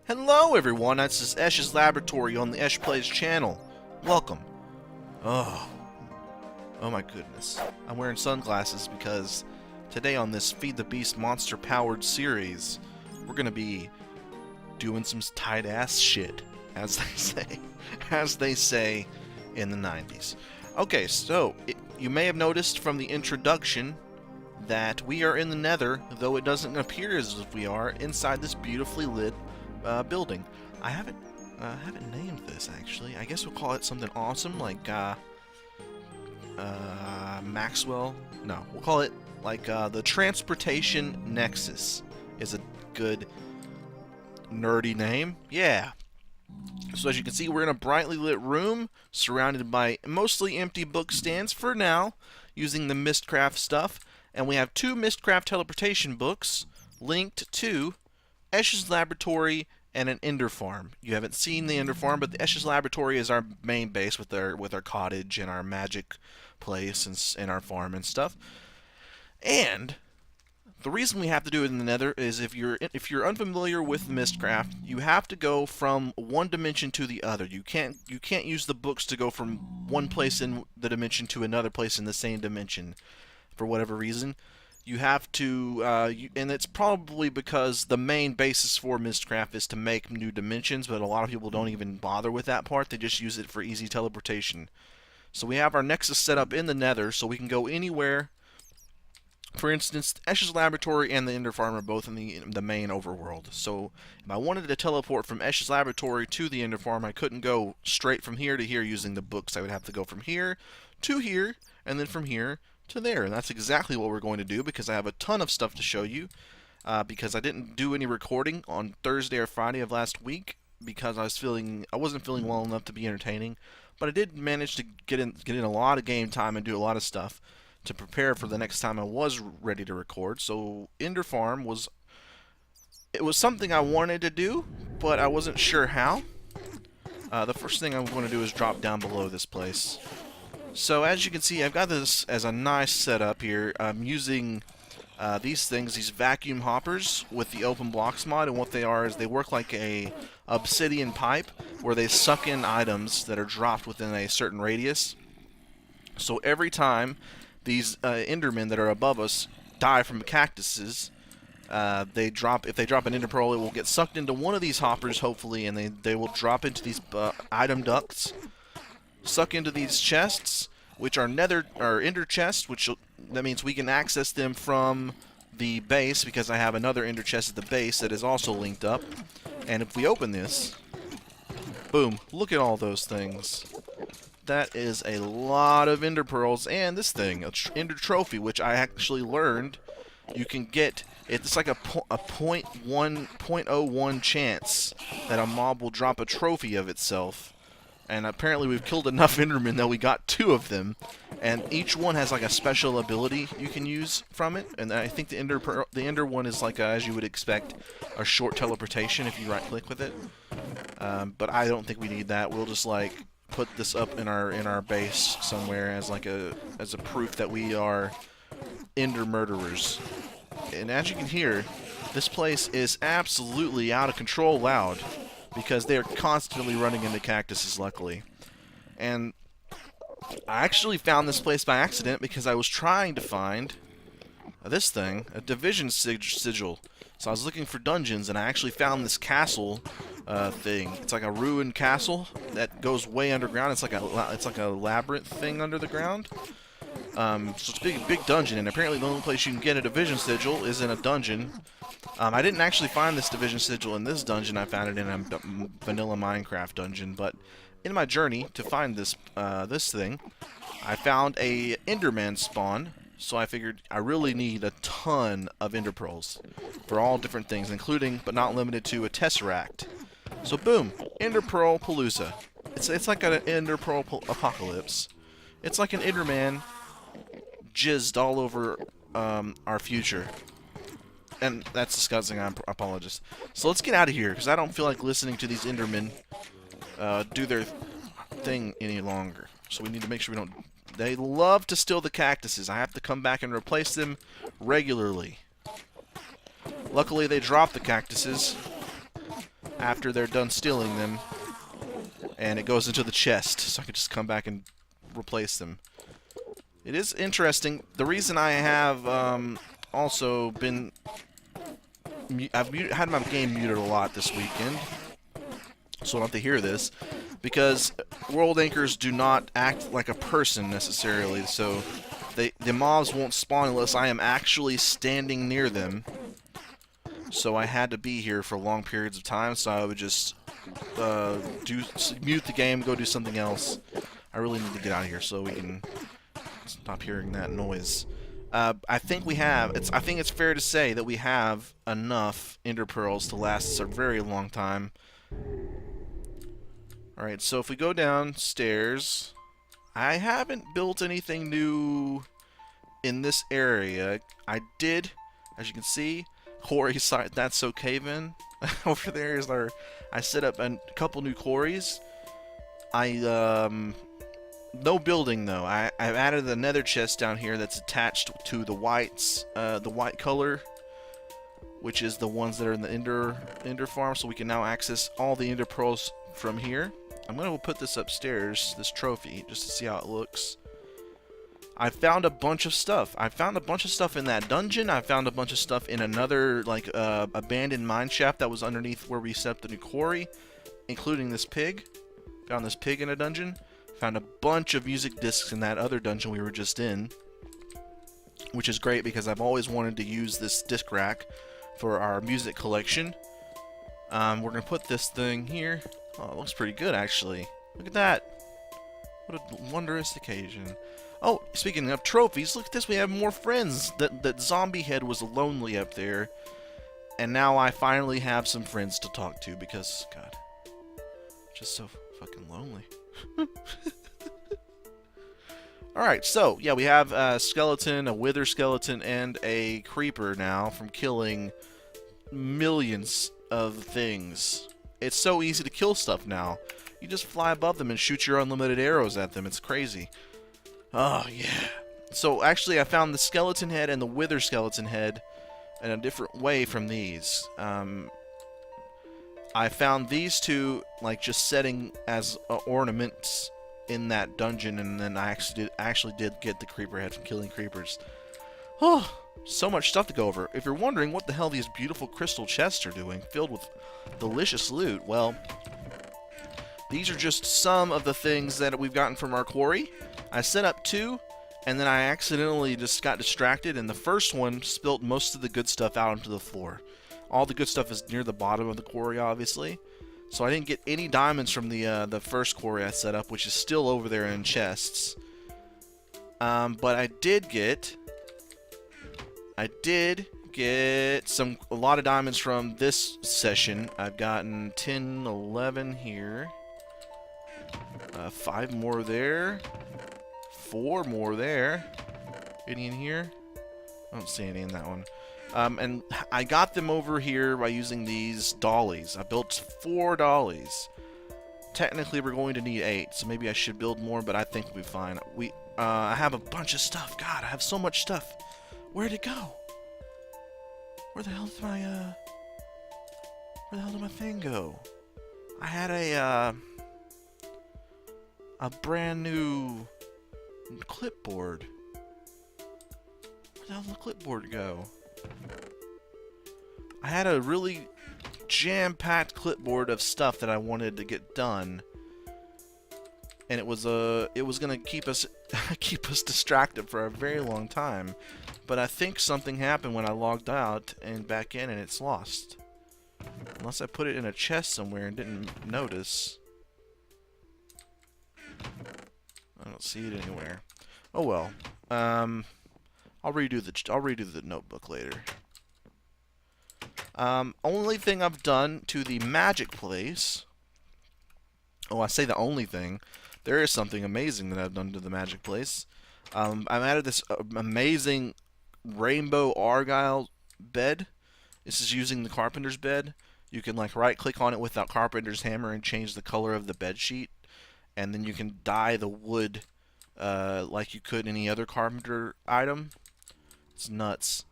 Hello everyone, this is Esh's Laboratory on the EchPlays channel. Welcome. Oh my goodness. I'm wearing sunglasses because today on this Feed the Beast monster powered series, we're gonna be doing some tight ass shit, as they say in the 90s. Okay, so you may have noticed from the introduction that we are in the Nether, though it doesn't appear as if we are, inside this beautifully lit building. I haven't named this actually. I guess we'll call it something awesome like Maxwell. No, we'll call it like the Transportation Nexus is a good nerdy name. Yeah. So as you can see, we're in a brightly lit room surrounded by mostly empty book stands for now, using the Mistcraft stuff, and we have two Mistcraft teleportation books linked to Esh's Laboratory and an Ender Farm. You haven't seen the Ender Farm, but the Esh's Laboratory is our main base with our cottage and our magic place and our farm and stuff. And the reason we have to do it in the Nether is if you're unfamiliar with Mistcraft, you have to go from one dimension to the other. You can't use the books to go from one place in the dimension to another place in the same dimension for whatever reason. You have to, and it's probably because the main basis for Mistcraft is to make new dimensions, but a lot of people don't even bother with that part. They just use it for easy teleportation. So we have our Nexus set up in the Nether, so we can go anywhere. For instance, Esh's Laboratory and the Ender Farm are both in the main overworld. So if I wanted to teleport from Esh's Laboratory to the Ender Farm, I couldn't go straight from here to here using the books. I would have to go from here to here, and then from here to there. And that's exactly what we're going to do, because I have a ton of stuff to show you. Because I didn't do any recording on Thursday or Friday of last week because I wasn't feeling well enough to be entertaining. But I did manage to get in a lot of game time and do a lot of stuff to prepare for the next time I was ready to record. So Ender Farm was something I wanted to do, but I wasn't sure how. The first thing I'm going to do is drop down below this place. So as you can see, I've got this as a nice setup here. I'm using these vacuum hoppers with the Open Blocks mod, and what they are is they work like a obsidian pipe where they suck in items that are dropped within a certain radius. So every time these Endermen that are above us die from cactuses, if they drop an Ender Pearl, it will get sucked into one of these hoppers, hopefully, and they will drop into these item ducts, suck into these chests, which are Ender chests, that means we can access them from the base, because I have another Ender chest at the base that is also linked up. And if we open this, boom, look at all those things. That is a lot of Ender Pearls, and this thing, an Ender Trophy, which I actually learned you can get. It's like a 0.01 chance that a mob will drop a trophy of itself. And apparently we've killed enough Endermen that we got 2 of them. And each one has like a special ability you can use from it. And I think the Ender one is like, as you would expect, a short teleportation if you right-click with it. But I don't think we need that. We'll just like put this up in our base somewhere as like as a proof that we are Ender murderers. And as you can hear, this place is absolutely out of control loud, because they're constantly running into cactuses, luckily. And I actually found this place by accident because I was trying to find this thing, a division sigil. So I was looking for dungeons, and I actually found this castle thing. It's like a ruined castle that goes way underground. It's like a labyrinth thing under the ground. So it's a big dungeon, and apparently the only place you can get a division sigil is in a dungeon. I didn't actually find this division sigil in this dungeon. I found it in a vanilla Minecraft dungeon. But in my journey to find this thing, I found a Enderman spawn. So I figured I really need a ton of Ender Pearls for all different things, including but not limited to a Tesseract. So boom, Ender Pearl Palooza. It's like an Ender Pearl apocalypse. It's like an Enderman jizzed all over our future. And that's disgusting, I apologize. So let's get out of here, because I don't feel like listening to these Endermen do their thing any longer. So we need to make sure we don't. They love to steal the cactuses. I have to come back and replace them regularly. Luckily, they dropped the cactuses after they're done stealing them, and it goes into the chest, so I can just come back and replace them. It is interesting. The reason I have also been... I've had my game muted a lot this weekend, so I don't have to hear this, because world anchors do not act like a person necessarily, so the mobs won't spawn unless I am actually standing near them. So I had to be here for long periods of time, so I would just mute the game, go do something else. I really need to get out of here so we can stop hearing that noise. I think we have. I think it's fair to say that we have enough Ender Pearls to last us a very long time. All right, so if we go downstairs, I haven't built anything new in this area. I did, as you can see, quarry site. That's so cave-in. Over there is our. I set up a couple new quarries. No building though. I've added the nether chest down here that's attached to the whites, the white color, which is the ones that are in the Ender farm. So we can now access all the Ender pearls from here. I'm gonna put this upstairs, this trophy, just to see how it looks. I found a bunch of stuff. I found a bunch of stuff in that dungeon. I found a bunch of stuff in another like abandoned mine shaft that was underneath where we set up the new quarry, including this pig. Found this pig in a dungeon. Found a bunch of music discs in that other dungeon we were just in, which is great because I've always wanted to use this disc rack for our music collection. We're going to put this thing here. Oh, it looks pretty good actually. Look at that. What a wondrous occasion. Oh, speaking of trophies, look at this. We have more friends. That zombie head was lonely up there, and now I finally have some friends to talk to because, God, just so fucking lonely. Alright, so, yeah, we have a skeleton, a wither skeleton, and a creeper now from killing millions of things. It's so easy to kill stuff now. You just fly above them and shoot your unlimited arrows at them. It's crazy. Oh, yeah. So, actually, I found the skeleton head and the wither skeleton head in a different way from these. I found these two, like, just setting as ornaments in that dungeon, and then I actually did get the creeper head from killing creepers. Oh, so much stuff to go over. If you're wondering what the hell these beautiful crystal chests are doing, filled with delicious loot, well, these are just some of the things that we've gotten from our quarry. I set up two, and then I accidentally just got distracted, and the first one spilt most of the good stuff out onto the floor. All the good stuff is near the bottom of the quarry, obviously. So I didn't get any diamonds from the first quarry I set up, which is still over there in chests. But I did get a lot of diamonds from this session. I've gotten 10, 11 here. 5 more there. 4 more there. Any in here? I don't see any in that one. And I got them over here by using these dollies. I built 4 dollies. Technically, we're going to need 8, so maybe I should build more, but I think we'll be fine. I have a bunch of stuff. God, I have so much stuff. Where'd it go? Where the hell did my thing go? I had a brand new clipboard. Where the hell did the clipboard go? I had a really jam-packed clipboard of stuff that I wanted to get done, and it was gonna keep us distracted for a very long time. But I think something happened when I logged out and back in, and it's lost. Unless I put it in a chest somewhere and didn't notice. I don't see it anywhere. Oh well. I'll redo the notebook later. Only thing I've done to the magic place. Oh, I say the only thing. There is something amazing that I've done to the magic place. I've added this amazing rainbow argyle bed. This is using the Carpenter's bed. You can like right click on it with that Carpenter's hammer and change the color of the bed sheet, and then you can dye the wood like you could any other Carpenter item. It's nuts.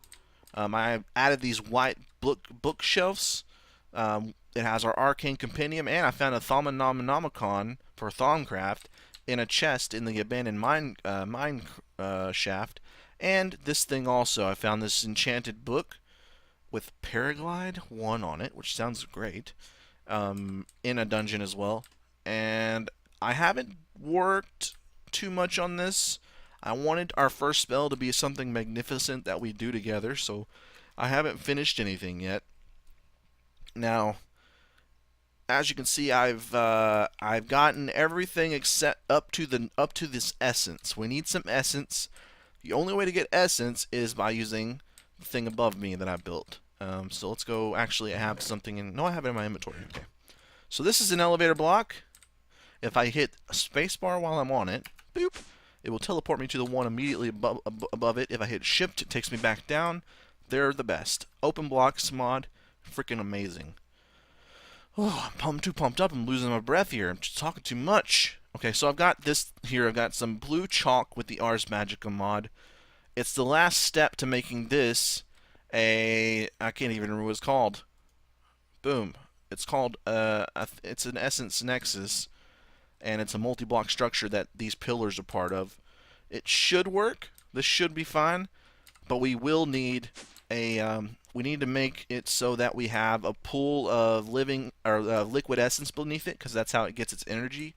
I added these white bookshelves It has our Arcane Compendium, and I found a Thaumonomicon for Thaumcraft in a chest in the abandoned mine shaft. And this thing also, I found this enchanted book with Paraglide 1 on it, which sounds great, in a dungeon as well. And I haven't worked too much on this. I wanted our first spell to be something magnificent that we do together, so I haven't finished anything yet. Now, as you can see, I've gotten everything except up to this essence. We need some essence. The only way to get essence is by using the thing above me that I built. So let's go. Actually, I have something in. No, I have it in my inventory. Okay. So this is an elevator block. If I hit spacebar while I'm on it, boop, it will teleport me to the one immediately above it. If I hit shift, it takes me back down. They're the best. Open blocks mod, freaking amazing. Oh, I'm too pumped up. I'm losing my breath here. I'm just talking too much. Okay, so I've got this here. I've got some blue chalk with the Ars Magica mod. It's the last step to making this I can't even remember what it's called. Boom. It's called, it's an Essence Nexus, and it's a multi-block structure that these pillars are part of. It should work. This should be fine, but we will need we need to make it so that we have a pool of liquid essence beneath it, because that's how it gets its energy.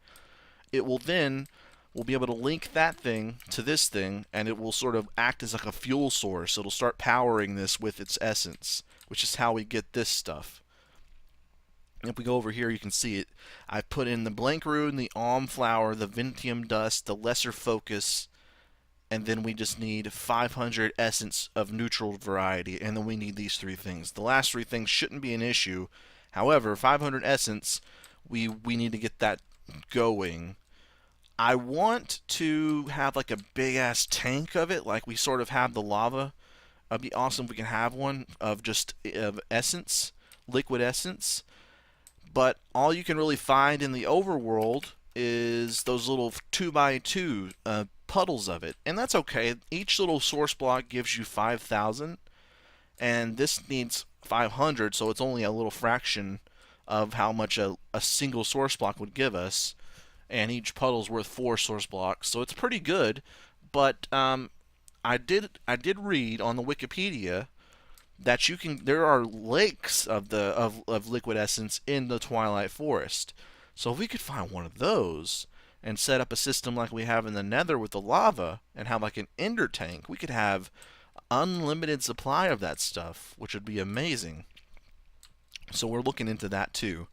We'll be able to link that thing to this thing, and it will sort of act as like a fuel source. It'll start powering this with its essence, which is how we get this stuff. If we go over here, you can see it. I put in the Blank Rune, the Alm Flower, the Vintium Dust, the Lesser Focus, and then we just need 500 essence of neutral variety, and then we need these three things. The last three things shouldn't be an issue. However, 500 essence, we need to get that going. I want to have like a big ass tank of it, like we sort of have the lava. It'd be awesome if we can have one of just essence, liquid essence. But all you can really find in the overworld is those little 2x2 puddles of it, and that's okay. Each little source block gives you 5,000, and this needs 500, so it's only a little fraction of how much a single source block would give us. And each puddle's worth 4 source blocks, so it's pretty good. But I did read on the Wikipedia that there are lakes of liquid essence in the Twilight Forest. So if we could find one of those and set up a system like we have in the Nether with the lava and have like an ender tank, we could have unlimited supply of that stuff, which would be amazing. So we're looking into that too.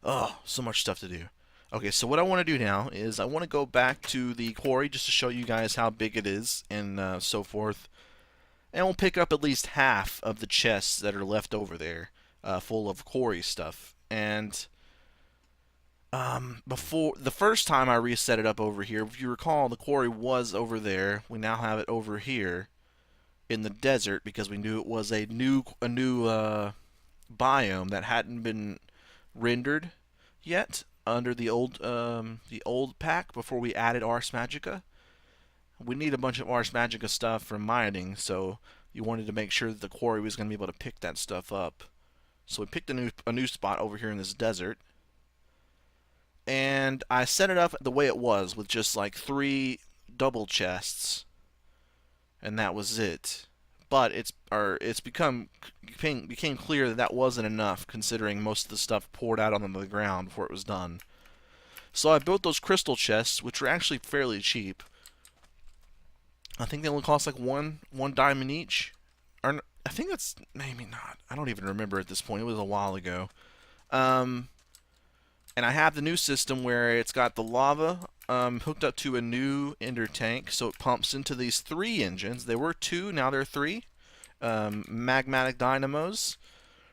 Oh, so much stuff to do. Okay, so what I want to do now is I want to go back to the quarry just to show you guys how big it is and so forth. And we'll pick up at least half of the chests that are left over there full of quarry stuff. And before the first time I reset it up over here, if you recall, the quarry was over there. We now have it over here in the desert because we knew it was a new biome that hadn't been rendered yet under the old pack before we added Ars Magica. We need a bunch of Ars Magica stuff for mining, so you wanted to make sure that the quarry was going to be able to pick that stuff up. So we picked a new spot over here in this desert, and I set it up the way it was with just like 3 double chests, and that was it. But it's became clear that that wasn't enough, considering most of the stuff poured out onto the ground before it was done. So I built those crystal chests, which were actually fairly cheap. I think they only cost like one diamond each, or I think that's maybe not. I don't even remember at this point. It was a while ago. And I have the new system where it's got the lava hooked up to a new ender tank, so it pumps into these 3 engines. There were 2, now there are 3 magmatic dynamos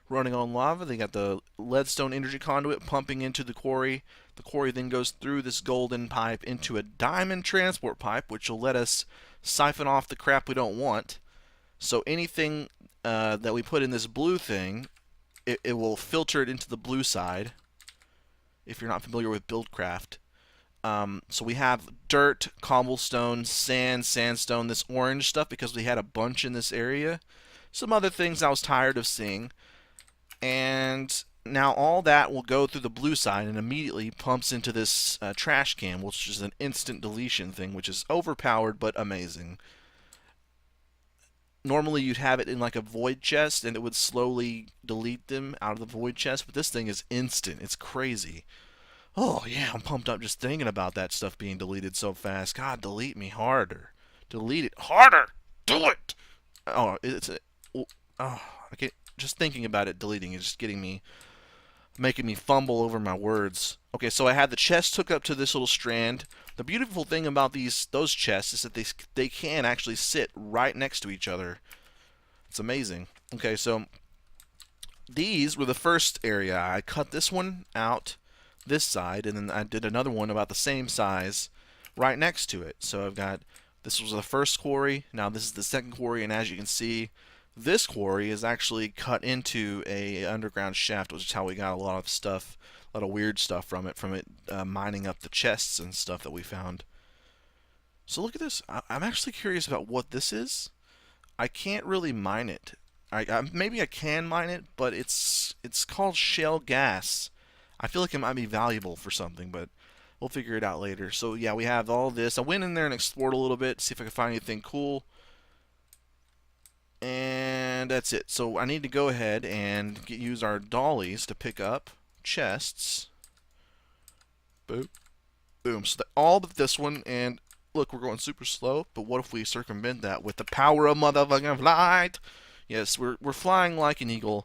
running on lava. They got the leadstone energy conduit pumping into the quarry. The quarry then goes through this golden pipe into a diamond transport pipe, which will let us siphon off the crap we don't want. So anything that we put in this blue thing, it will filter it into the blue side, if you're not familiar with Buildcraft. So we have dirt, cobblestone, sand, sandstone, this orange stuff because we had a bunch in this area. Some other things I was tired of seeing. And now all that will go through the blue side and immediately pumps into this trash can, which is an instant deletion thing, which is overpowered but amazing. Normally you'd have it in like a void chest and it would slowly delete them out of the void chest, but this thing is instant. It's crazy. Oh yeah, I'm pumped up just thinking about that stuff being deleted so fast. God, delete me harder. Delete it harder. Do it. Oh, it's a, oh, I can't, just thinking about it deleting is just getting me, making me fumble over my words. Okay, so I had the chest hooked up to this little strand. The beautiful thing about those chests is that they can actually sit right next to each other. It's amazing. Okay, so these were the first area. I cut this one out, this side, and then I did another one about the same size right next to it. So I've got, this was the first quarry, now this is the second quarry, and as you can see, this quarry is actually cut into a underground shaft, which is how we got a lot of stuff, a lot of weird stuff from it mining up the chests and stuff that we found. So look at this. I'm actually curious about what this is. I can't really mine it. Maybe I can mine it, but it's called shale gas. I feel like it might be valuable for something, but we'll figure it out later. So yeah, we have all this. I went in there and explored a little bit, see if I could find anything cool. And that's it. So I need to go ahead and use our dollies to pick up chests. Boom. Boom. So all but this one, and look, we're going super slow, but what if we circumvent that with the power of motherfucking flight? Yes, we're flying like an eagle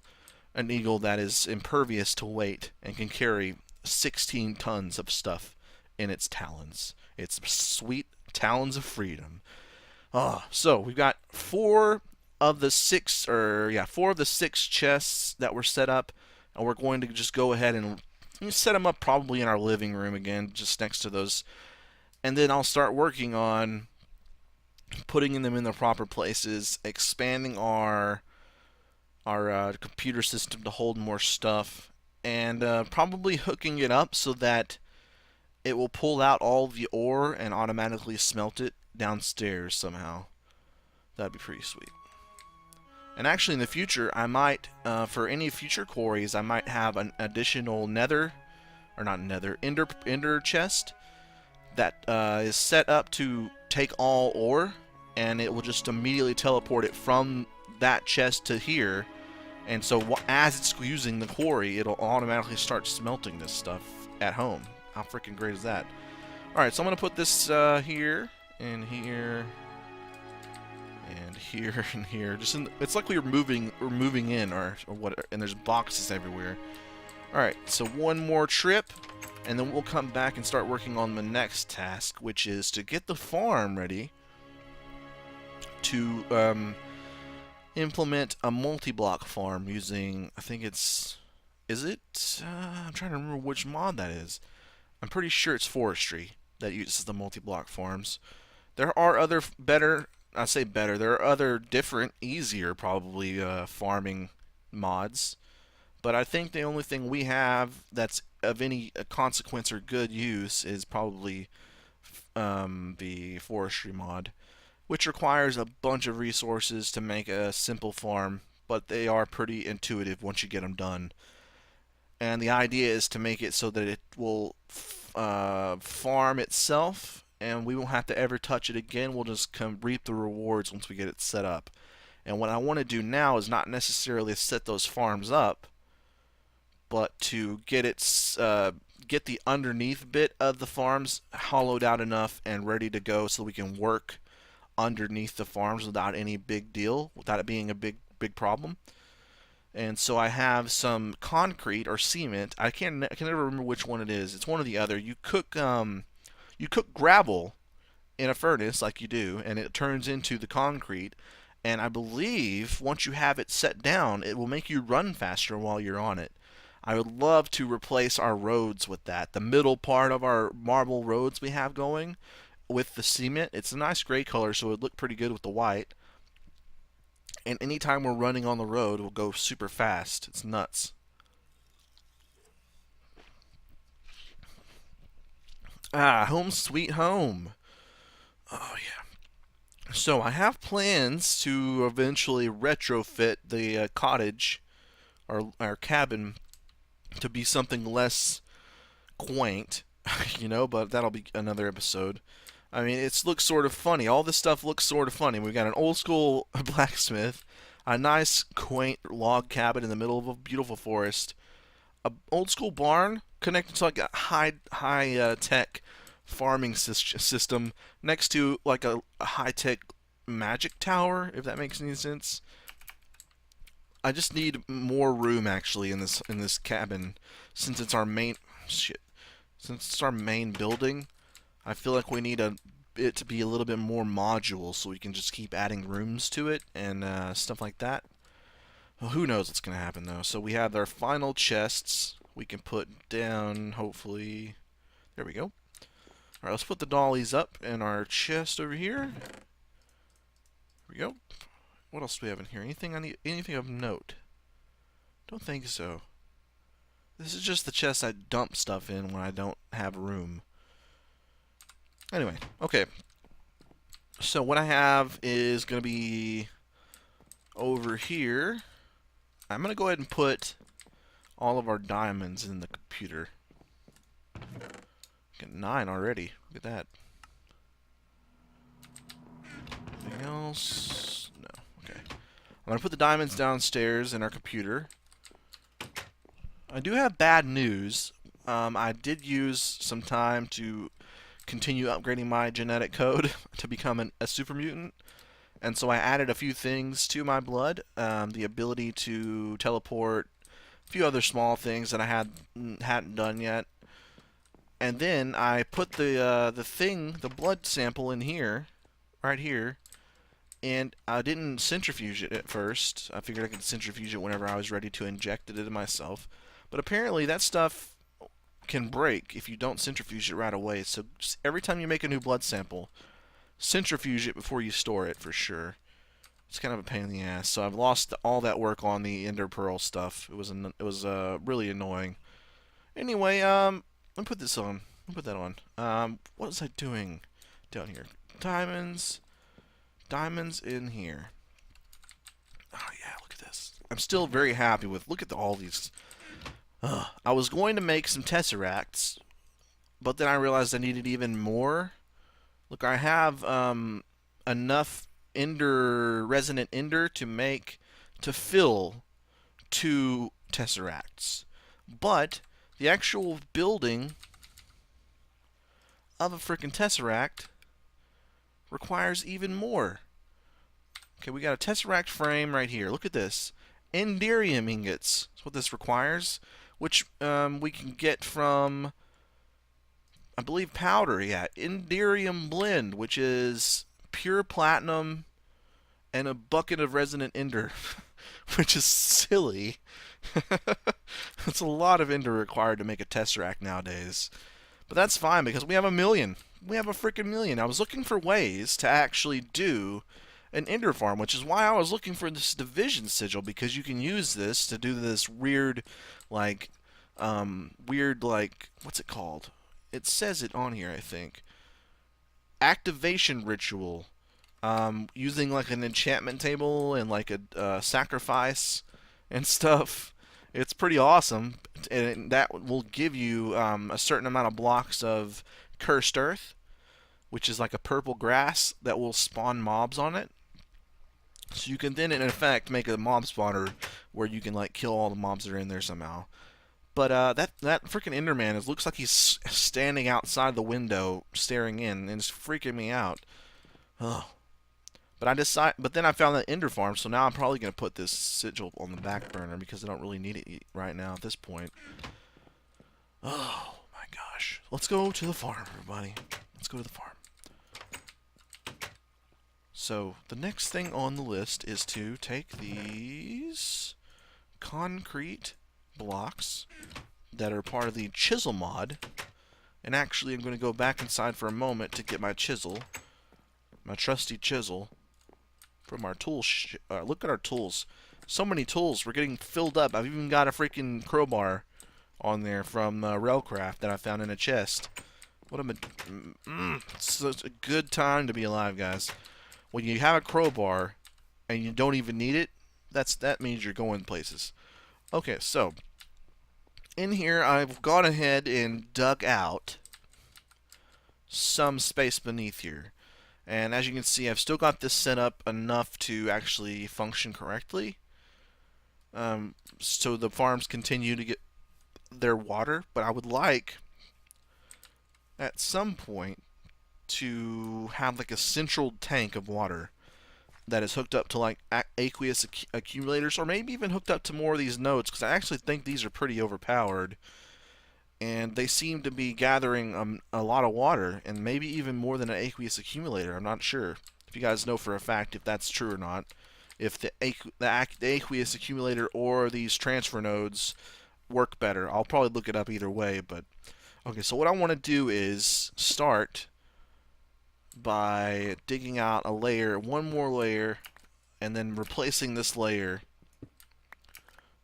that is impervious to weight and can carry 16 tons of stuff in its talons. Its sweet talons of freedom. So we've got four of the six chests that were set up, and we're going to just go ahead and set them up probably in our living room again, just next to those, and then I'll start working on putting them in the proper places, expanding our computer system to hold more stuff, and probably hooking it up so that it will pull out all the ore and automatically smelt it downstairs somehow. That'd be pretty sweet. And actually, in the future, I might, for any future quarries, I might have an additional ender chest that is set up to take all ore, and it will just immediately teleport it from that chest to here. And so as it's using the quarry, it'll automatically start smelting this stuff at home. How freaking great is that? Alright, so I'm going to put this here, and here, and here, and here. It's like we're moving in, or what, and there's boxes everywhere. Alright, so one more trip, and then we'll come back and start working on the next task, which is to get the farm ready to implement a multi-block farm using, I think it's, I'm trying to remember which mod that is. I'm pretty sure it's forestry that uses the multi-block farms. There are other there are other different, easier probably farming mods, but I think the only thing we have that's of any consequence or good use is probably the forestry mod, which requires a bunch of resources to make a simple farm, but they are pretty intuitive once you get them done. And the idea is to make it so that it will farm itself, and we won't have to ever touch it again. We'll just reap the rewards once we get it set up. And what I want to do now is not necessarily set those farms up, but to get get the underneath bit of the farms hollowed out enough and ready to go so we can work underneath the farms without any big deal, without it being a big problem. And so I have some concrete or cement. I can never remember which one it is. It's one or the other. You cook gravel in a furnace like you do, and it turns into the concrete. And I believe once you have it set down, it will make you run faster while you're on it. I would love to replace our roads with that. The middle part of our marble roads we have going with the cement. It's a nice gray color, so it would look pretty good with the white. And anytime we're running on the road, we'll go super fast. It's nuts. Home sweet home. Oh, yeah. So I have plans to eventually retrofit the cottage, our cabin, to be something less quaint, you know, but that'll be another episode. I mean, it looks sort of funny. All this stuff looks sort of funny. We've got an old school blacksmith, a nice quaint log cabin in the middle of a beautiful forest, a old school barn connected to like a high tech farming system next to like a high tech magic tower, if that makes any sense. I just need more room actually in this cabin since it's our main shit. Since it's our main building, I feel like we need it to be a little bit more modular so we can just keep adding rooms to it and stuff like that. Well, who knows what's going to happen though. So we have our final chests we can put down, hopefully. There we go. Alright, let's put the dollies up in our chest over here. Here we go. What else do we have in here? Anything of note? Don't think so. This is just the chest I dump stuff in when I don't have room. Anyway, okay. So what I have is going to be over here. I'm going to go ahead and put all of our diamonds in the computer. Got 9 already. Look at that. Anything else? No. Okay. I'm going to put the diamonds downstairs in our computer. I do have bad news. I did use some time to continue upgrading my genetic code to become a super mutant. And so I added a few things to my blood. The ability to teleport, a few other small things that I hadn't done yet. And then I put the blood sample in here, right here. And I didn't centrifuge it at first. I figured I could centrifuge it whenever I was ready to inject it into myself. But apparently that stuff can break if you don't centrifuge it right away. So every time you make a new blood sample, centrifuge it before you store it for sure. It's kind of a pain in the ass. So I've lost all that work on the Ender Pearl stuff. It was really annoying. Anyway, let me put this on. Let me put that on. What was I doing down here? Diamonds in here. Oh yeah, look at this. I'm still very happy with. Look at all these. I was going to make some tesseracts, but then I realized I needed even more. Look, I have enough resonant ender to fill 2 tesseracts, but the actual building of a freaking tesseract requires even more. Okay, we got a tesseract frame right here. Look at this. Enderium ingots. That's what this requires, which we can get from, I believe, powder. Yeah, Enderium blend, which is pure platinum and a bucket of resonant ender, which is silly. It's a lot of ender required to make a tesseract nowadays. But that's fine because we have 1 million. We have a freaking million. I was looking for ways to actually do an ender farm, which is why I was looking for this division sigil, because you can use this to do this weird, like, what's it called? It says it on here, I think. Activation ritual. Using like an enchantment table and like a sacrifice and stuff. It's pretty awesome, and that will give you a certain amount of blocks of cursed earth, which is like a purple grass that will spawn mobs on it. So you can then, in effect, make a mob spawner where you can like kill all the mobs that are in there somehow. But that freaking Enderman, looks like he's standing outside the window, staring in, and it's freaking me out. Ugh. But then I found that Ender farm, so now I'm probably gonna put this sigil on the back burner because I don't really need it right now at this point. Oh my gosh! Let's go to the farm, everybody. Let's go to the farm. So the next thing on the list is to take these concrete blocks that are part of the chisel mod, and actually I'm going to go back inside for a moment to get my chisel, my trusty chisel, from our tool. Look at our tools. So many tools. We're getting filled up. I've even got a freaking crowbar on there from Railcraft that I found in a chest. What it's such a good time to be alive, guys. When you have a crowbar and you don't even need it, that means you're going places. Okay, so in here, I've gone ahead and dug out some space beneath here. And as you can see, I've still got this set up enough to actually function correctly. So the farms continue to get their water, but I would like at some point to have like a central tank of water that is hooked up to like aqueous accumulators, or maybe even hooked up to more of these nodes, because I actually think these are pretty overpowered, and they seem to be gathering a lot of water, and maybe even more than an aqueous accumulator. I'm not sure if you guys know for a fact if that's true or not, if the aqueous accumulator or these transfer nodes work better. I'll probably look it up either way. But okay, so what I want to do is start by digging out a layer, one more layer, and then replacing this layer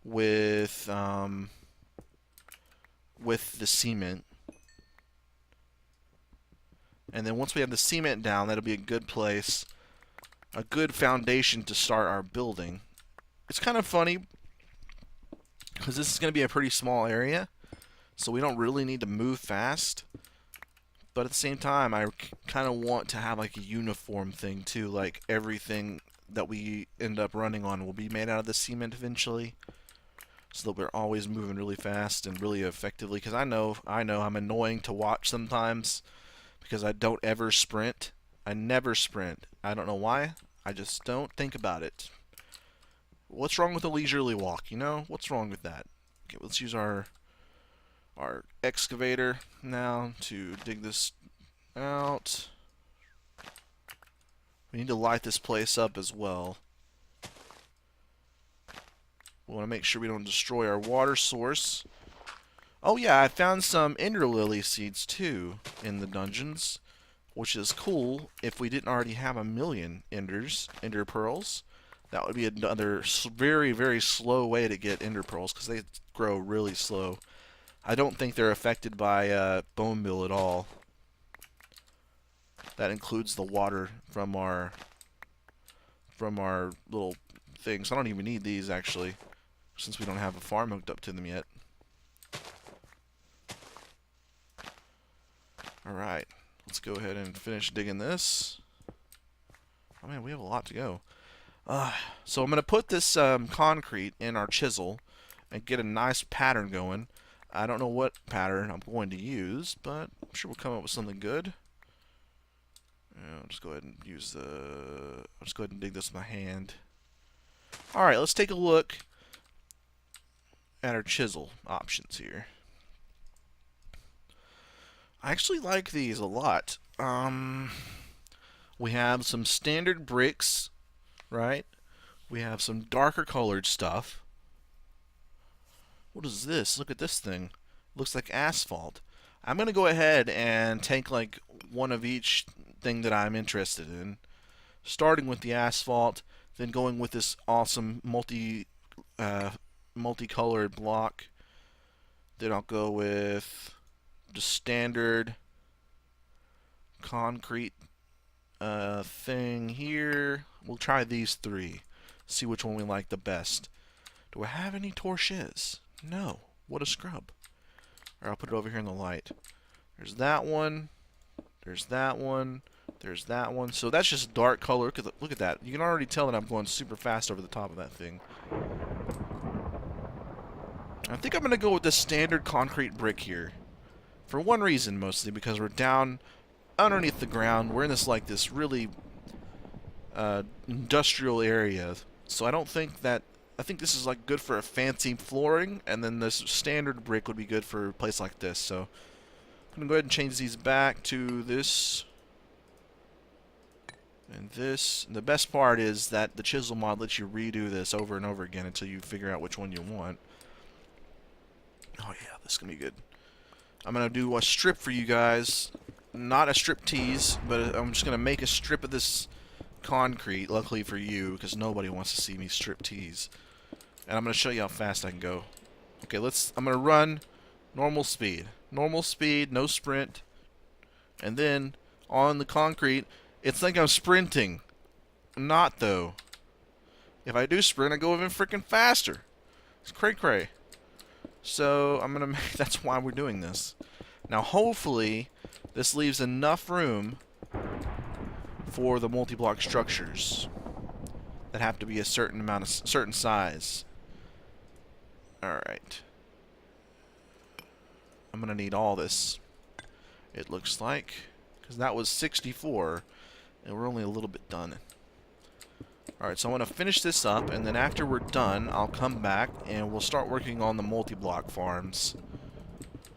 with the cement. And then once we have the cement down, that'll be a good place, a good foundation to start our building. It's kind of funny because this is going to be a pretty small area, so we don't really need to move fast. But at the same time, I kind of want to have like a uniform thing too, like everything that we end up running on will be made out of the cement eventually, so that we're always moving really fast and really effectively. Because I know I'm annoying to watch sometimes because I don't ever sprint. I never sprint. I don't know why. I just don't think about it. What's wrong with a leisurely walk? You know, what's wrong with that? Okay, let's use our excavator now to dig this out. We need to light this place up as well. We want to make sure we don't destroy our water source. Oh yeah, I found some ender lily seeds too in the dungeons, which is cool. If we didn't already have a million ender pearls, that would be another very, very slow way to get ender pearls, because they grow really slow. I don't think they're affected by bone meal at all. That includes the water from our little things. I don't even need these actually, since we don't have a farm hooked up to them yet. Alright, let's go ahead and finish digging this. Oh man, we have a lot to go. So I'm going to put this concrete in our chisel and get a nice pattern going. I don't know what pattern I'm going to use, but I'm sure we'll come up with something good. I'll just go ahead and use I'll just go ahead and dig this with my hand. Alright, let's take a look at our chisel options here. I actually like these a lot. We have some standard bricks, right? We have some darker colored stuff. What is this? Look at this thing. Looks like asphalt. I'm going to go ahead and take like one of each thing that I'm interested in. Starting with the asphalt, then going with this awesome multicolored block. Then I'll go with the standard concrete thing here. We'll try these three. See which one we like the best. Do I have any torches? No. What a scrub. Or I'll put it over here in the light. There's that one. There's that one. There's that one. So that's just dark color. Look at that. You can already tell that I'm going super fast over the top of that thing. I think I'm going to go with the standard concrete brick here. For one reason, mostly, because we're down underneath the ground. We're in this really industrial area. So I think this is like good for a fancy flooring, and then this standard brick would be good for a place like this. So I'm going to go ahead and change these back to this and this. And the best part is that the chisel mod lets you redo this over and over again until you figure out which one you want. Oh yeah, this is going to be good. I'm going to do a strip for you guys. Not a strip tease, but I'm just going to make a strip of this concrete, luckily for you, because nobody wants to see me strip tease. And I'm going to show you how fast I can go. Okay, I'm going to run normal speed. Normal speed, no sprint. And then, on the concrete, it's like I'm sprinting. I'm not, though. If I do sprint, I go even freaking faster. It's cray-cray. So I'm gonna make, that's why we're doing this. Now hopefully this leaves enough room for the multi-block structures that have to be a certain amount of certain size. Alright. I'm gonna need all this, it looks like, because that was 64 and we're only a little bit done. Alright, so I'm gonna finish this up, and then after we're done I'll come back and we'll start working on the multi-block farms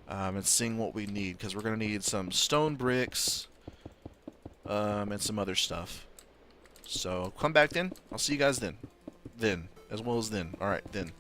and seeing what we need, because we're gonna need some stone bricks and some other stuff. So come back then, I'll see you guys then, as well as then. Alright, then.